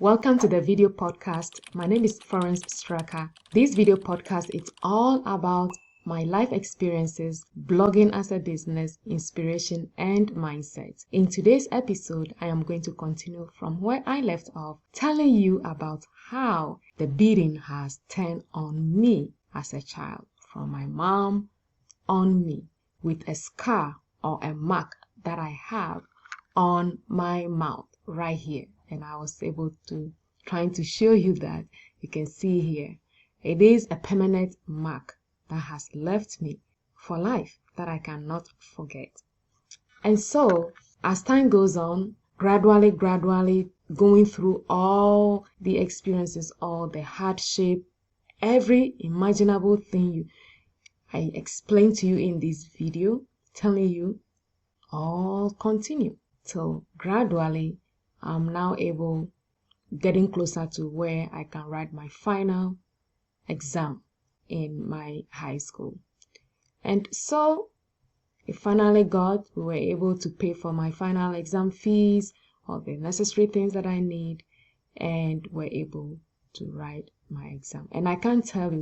Welcome to the video podcast. My name is Florence Straka. This video podcast is all about my life experiences, blogging as a business, inspiration, and mindset. In today's episode, I am going to continue from where I left off, telling you about how the beating has turned on me as a child, from my mom on me, with a scar or a mark that I have on my mouth right here. And I was able to trying to show you that. You can see here. It is a permanent mark that has left me for life that I cannot forget. And so, as time goes on, gradually going through all the experiences, all the hardship, every imaginable thing I explained to you in this video, telling you, all continue till gradually I'm now getting closer to where I can write my final exam in my high school. And so we were able to pay for my final exam fees, all the necessary things that I need, and were able to write my exam. And I can tell you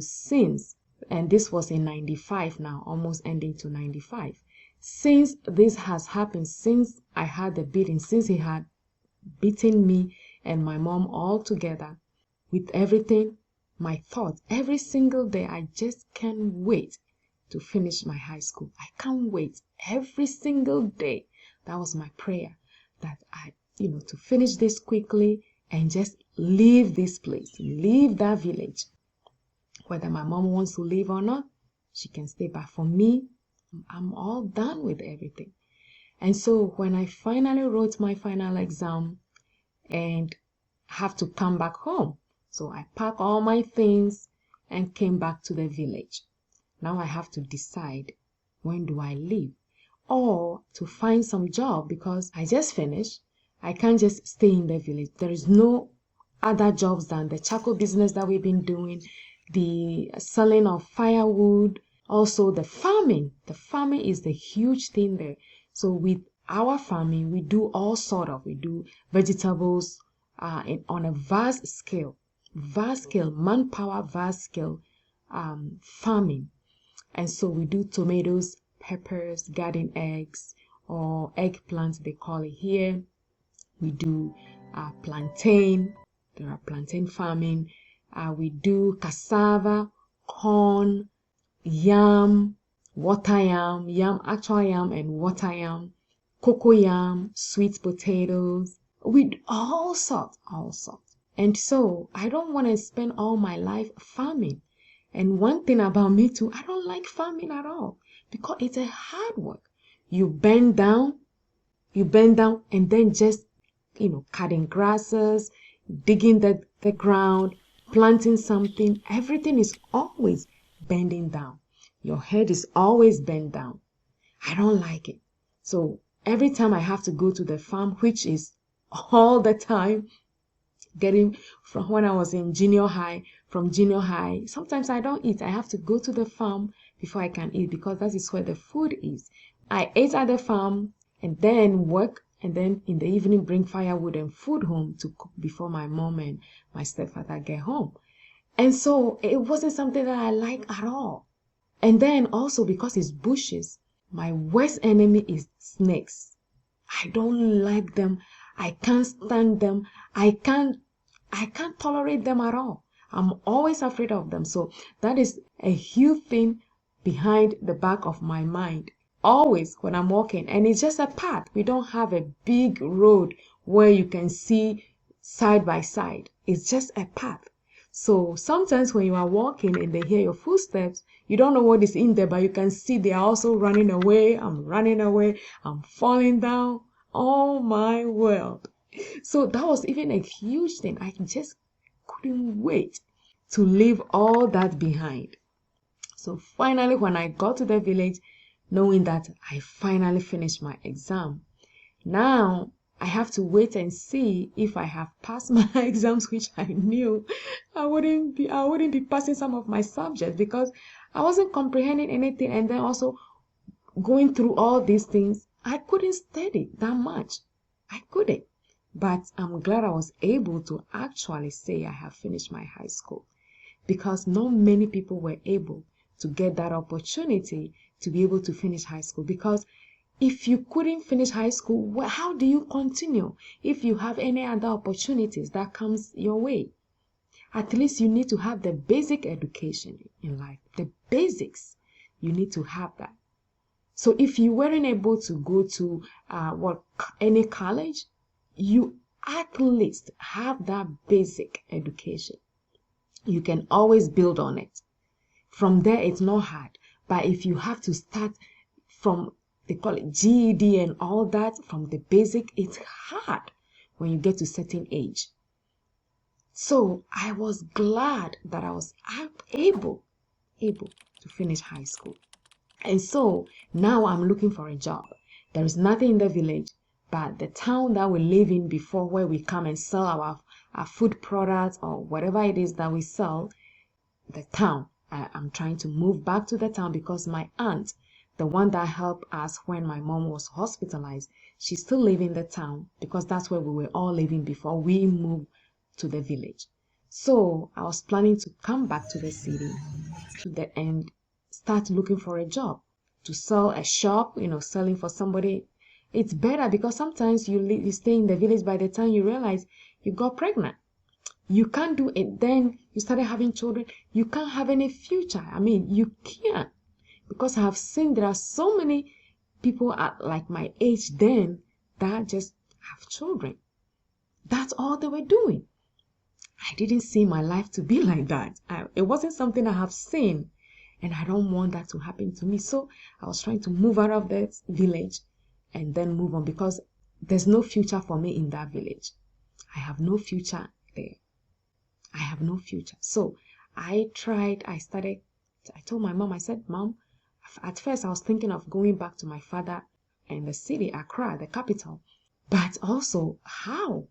and this was in 95 now, almost ending to 95. Since this has happened, since I had the beating, since he had beaten me and my mom all together with everything, my thoughts every single day, I just can't wait to finish my high school. I can't wait every single day. That was my prayer, that to finish this quickly and just leave this place, leave that village. Whether my mom wants to leave or not, she can stay. But for me, I'm all done with everything. And so when I finally wrote my final exam and have to come back home, so I packed all my things and came back to the village. Now I have to decide, when do I leave? Or to find some job, because I just finished. I can't just stay in the village. There is no other jobs than the charcoal business that we've been doing, the selling of firewood, also the farming. The farming is the huge thing there. So with our farming, we do we do vegetables on a vast scale, manpower, vast scale farming. And so we do tomatoes, peppers, garden eggs, or eggplants, they call it here. We do plantain. There are plantain farming. We do cassava, corn, yam, water yam, actual yam and water yam, cocoa yam, sweet potatoes, with all sorts. And so I don't want to spend all my life farming. And one thing about me too, I don't like farming at all, because it's a hard work. You bend down and then just, cutting grasses, digging the ground, planting something. Everything is always bending down. Your head is always bent down. I don't like it. So every time I have to go to the farm, which is all the time, getting from when I was in junior high, sometimes I don't eat. I have to go to the farm before I can eat, because that is where the food is. I ate at the farm and then work, and then in the evening bring firewood and food home to cook before my mom and my stepfather get home. And so it wasn't something that I like at all. And then also, because it's bushes, my worst enemy is snakes. I don't like them. I can't stand them. I can't tolerate them at all. I'm always afraid of them. So that is a huge thing behind the back of my mind. Always when I'm walking, and it's just a path. We don't have a big road where you can see side by side. It's just a path. So sometimes when you are walking and they hear your footsteps, you don't know what is in there, but you can see they are also running away. I'm running away. I'm falling down. Oh my world. So that was even a huge thing. I just couldn't wait to leave all that behind. So finally, when I got to the village, knowing that I finally finished my exam, now I have to wait and see if I have passed my exams, which I knew I wouldn't be passing some of my subjects, because I wasn't comprehending anything. And then also going through all these things, I couldn't study that much. I couldn't. But I'm glad I was able to actually say I have finished my high school, because not many people were able to get that opportunity to be able to finish high school. Because if you couldn't finish high school, well, how do you continue if you have any other opportunities that comes your way? At least you need to have the basic education in life, the basics. You need to have that. So if you weren't able to go to any college, you at least have that basic education. You can always build on it. From there, it's not hard. But if you have to start from, they call it GED and all that, from the basic, it's hard when you get to a certain age. So I was glad that I was able to finish high school. And so now I'm looking for a job. There is nothing in the village, but the town that we live in before, where we come and sell our food products or whatever it is that we sell, the town. I'm trying to move back to the town because my aunt, the one that helped us when my mom was hospitalized, she still lives in the town because that's where we were all living before we moved to the village. So I was planning to come back to the city and start looking for a job to sell a shop, selling for somebody. It's better because sometimes you stay in the village, by the time you realize you got pregnant. You can't do it. Then you started having children. You can't have any future. I mean, you can't. Because I have seen there are so many people at like my age then that just have children. That's all they were doing. I didn't see my life to be like that. It wasn't something I have seen. And I don't want that to happen to me. So I was trying to move out of that village and then move on, because there's no future for me in that village. I have no future there. I have no future. So I told my mom, I said, Mom, at first I was thinking of going back to my father in the city, Accra, the capital. But also, how?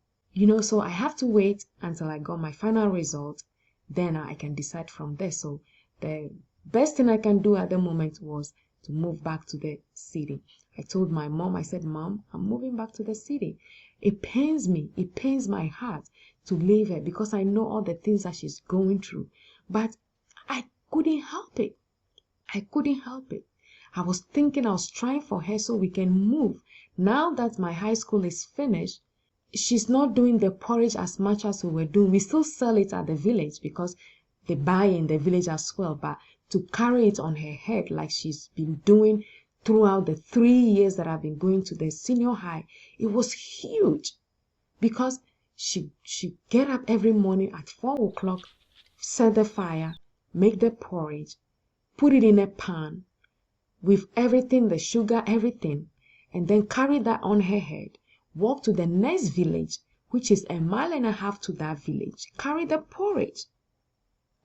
So I have to wait until I got my final result. Then I can decide from there. So the best thing I can do at the moment was to move back to the city. I told my mom, I said, Mom, I'm moving back to the city. It pains me. It pains my heart to leave her because I know all the things that she's going through. But I couldn't help it. I couldn't help it. I was trying for her so we can move. Now that my high school is finished, she's not doing the porridge as much as we were doing. We still sell it at the village because they buy in the village as well. But to carry it on her head like she's been doing throughout the 3 years that I've been going to the senior high, it was huge. Because she get up every morning at 4 o'clock, set the fire, make the porridge, put it in a pan with everything, the sugar, everything, and then carry that on her head, walk to the next village, which is 1.5 miles to that village, carry the porridge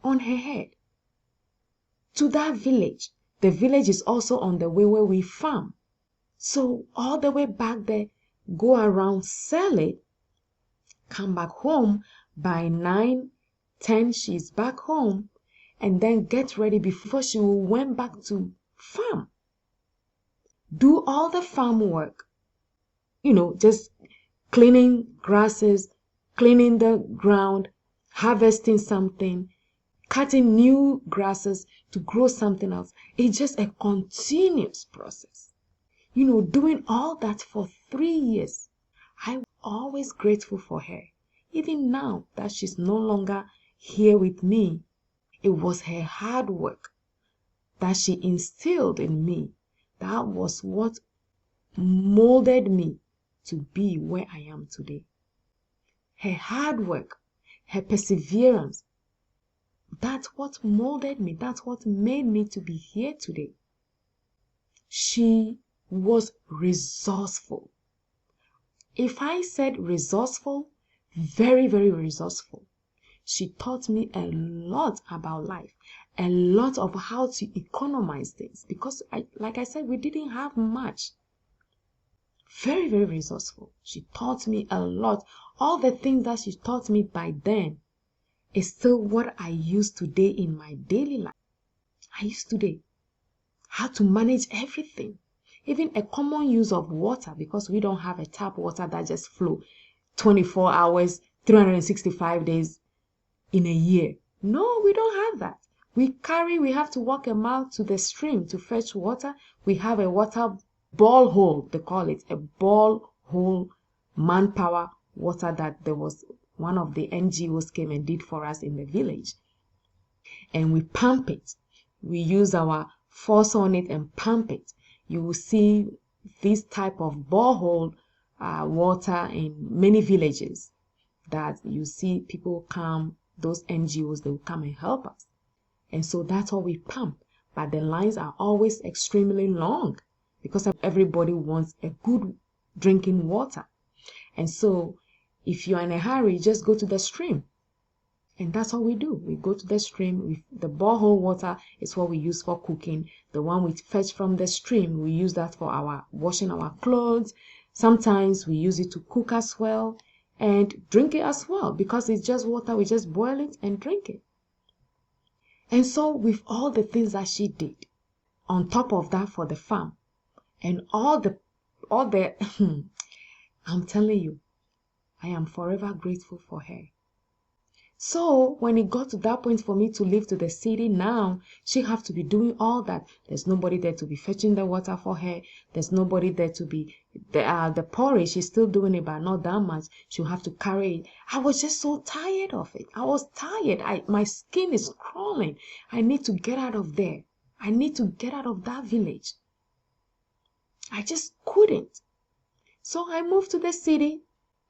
on her head to that village. The village is also on the way where we farm. So all the way back there, go around, sell it, come back home by 9, 10, she's back home, and then get ready before she went back to farm. Do all the farm work, just cleaning grasses, cleaning the ground, harvesting something, cutting new grasses to grow something else. It's just a continuous process. Doing all that for 3 years. I'm always grateful for her. Even now that she's no longer here with me, it was her hard work that she instilled in me. That was what molded me to be where I am today. Her hard work, her perseverance, that's what molded me. That's what made me to be here today. She was resourceful. If I said resourceful, very, very resourceful. She taught me a lot about life, a lot of how to economize things, because like I said, we didn't have much. Very, very resourceful. She taught me a lot. All the things that she taught me by then is still what I use today in my daily life. I use today how to manage everything. Even a common use of water, because we don't have a tap water that just flow. 24 hours, 365 days in a year. No, we don't have that. We have to walk a mile to the stream to fetch water. We have a water borehole, they call it, a borehole manpower water that there was one of the NGOs came and did for us in the village. And we pump it. We use our force on it and pump it. You will see this type of borehole water in many villages that you see people come, those NGOs, they will come and help us. And so that's all we pump. But the lines are always extremely long because everybody wants a good drinking water. And so if you're in a hurry, just go to the stream. And that's all we do. We go to the stream. The borehole water is what we use for cooking. The one we fetch from the stream, we use that for our washing our clothes. Sometimes we use it to cook as well and drink it as well because it's just water. We just boil it and drink it. And so with all the things that she did, on top of that for the farm, and all the, I'm telling you, I am forever grateful for her. So when it got to that point for me to leave to the city, now she have to be doing all that. There's nobody there to be fetching the water for her. There's nobody there to be the porridge. She's still doing it, but not that much. She'll have to carry it. I was just so tired of it. I was tired. My skin is crawling. I need to get out of there. I need to get out of that village. I just couldn't. So I moved to the city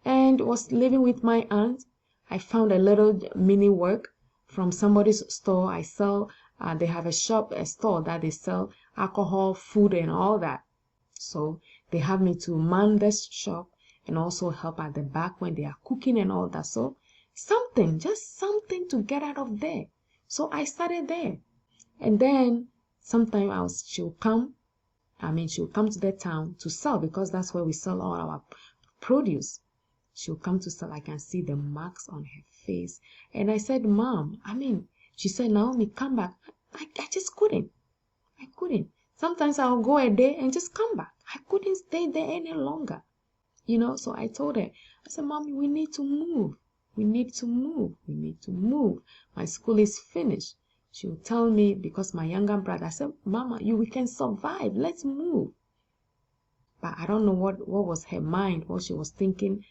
and was living with my aunt. I found a little mini work from somebody's store. I sell, they have a store that they sell alcohol, food, and all that. So they have me to man this shop and also help at the back when they are cooking and all that. So just something to get out of there. So I started there. And then sometime she'll come to the town to sell because that's where we sell all our produce. She'll come to sell. I can see the marks on her face. And I said, Mom, she said, Naomi, come back. I just couldn't. I couldn't. Sometimes I'll go a day and just come back. I couldn't stay there any longer. So I told her, I said, Mommy, we need to move. We need to move. We need to move. My school is finished. She'll tell me, because my younger brother, I said, Mama, we can survive. Let's move. But I don't know what was her mind, what she was thinking.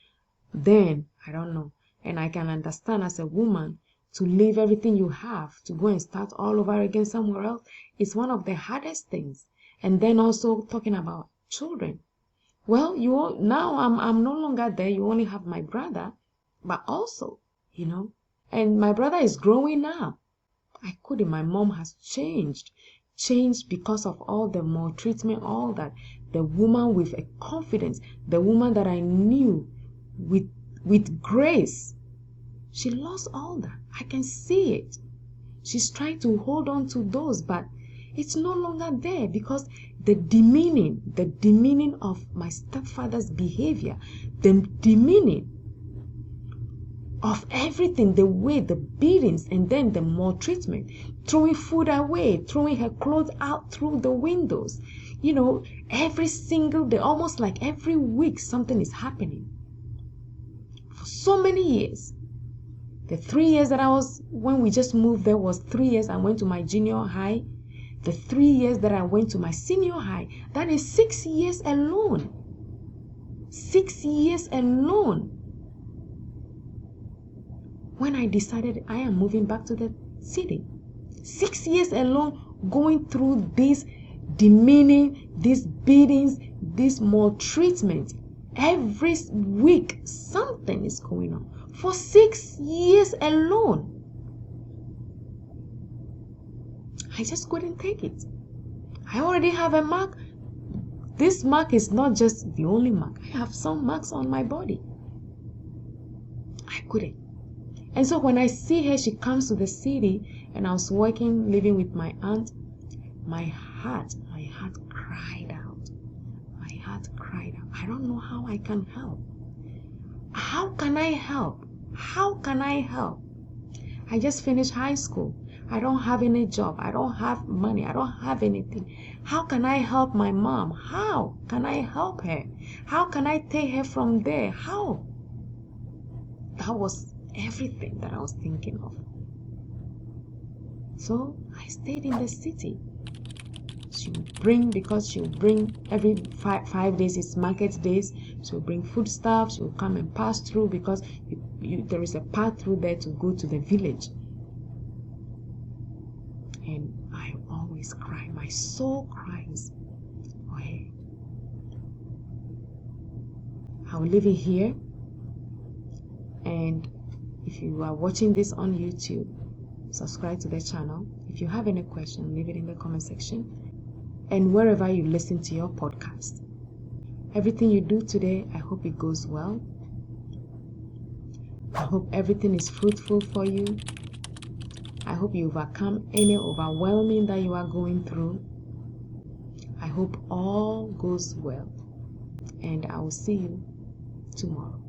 Then, I don't know. And I can understand as a woman, to leave everything you have, to go and start all over again somewhere else, is one of the hardest things. And then also talking about children. Well, now I'm no longer there. You only have my brother. But also, and my brother is growing now. I couldn't. My mom has changed because of all the maltreatment, all that. The woman with a confidence, the woman that I knew with grace, she lost all that. I can see it. She's trying to hold on to those, but it's no longer there because the demeaning of my stepfather's behavior, the demeaning of everything, the way, the beatings, and then the maltreatment, throwing food away, throwing her clothes out through the windows. Every single day, almost like every week, something is happening. So many years. The 3 years when we just moved there was 3 years I went to my junior high. The 3 years that I went to my senior high, that is 6 years alone. 6 years alone. When I decided I am moving back to the city. 6 years alone going through this demeaning, these beatings, this maltreatment. Every week, something is going on. For 6 years alone. I just couldn't take it. I already have a mark. This mark is not just the only mark. I have some marks on my body. I couldn't. And so when I see her, she comes to the city, and I was living with my aunt. My heart cried out. My heart cried out. I don't know how I can help. How can I help? How can I help? I just finished high school. I don't have any job. I don't have money. I don't have anything. How can I help my mom? How can I help her? How can I take her from there? How? that was everything that I was thinking of. So I stayed in the city. Because she'll bring every 5 days is market days. She'll bring foodstuffs. She'll come and pass through because there is a path through there to go to the village. And I always cry. My soul cries for her. I will leave it here. And if you are watching this on YouTube, subscribe to the channel. If you have any question, leave it in the comment section. And wherever you listen to your podcast. Everything you do today, I hope it goes well. I hope everything is fruitful for you. I hope you overcome any overwhelming that you are going through. I hope all goes well. And I will see you tomorrow.